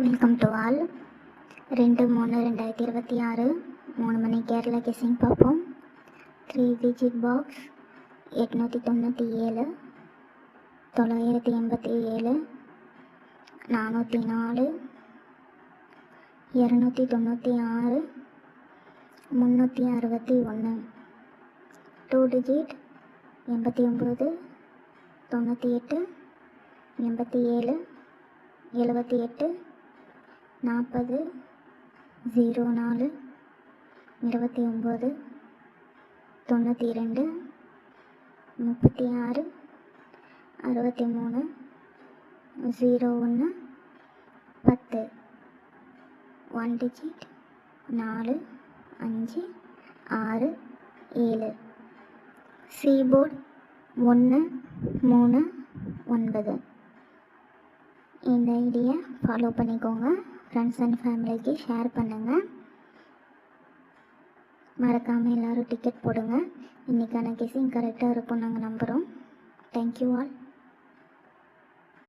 Welcome to all. 2/3/2026 3 மணி Kerala guessing பார்ப்போம். 3 digit box 897 987 404 296 361. 2 digit 89 98 87 78 40 04 29 92 36 63 01 10. 1 digit 4 5 6 7. Seaport 1 3 9. இந்த ஐடியா ஃபாலோ பண்ணிக்கோங்க. ஃப்ரெண்ட்ஸ் அண்ட் ஃபேமிலிக்கு ஷேர் பண்ணுங்கள். மறக்காமல் எல்லோரும் டிக்கெட் போடுங்க. இன்றைக்கான கெஸ்ஸிங் கரெக்டாக இருக்கும் நாங்கள் நம்புகிறோம். Thank you all.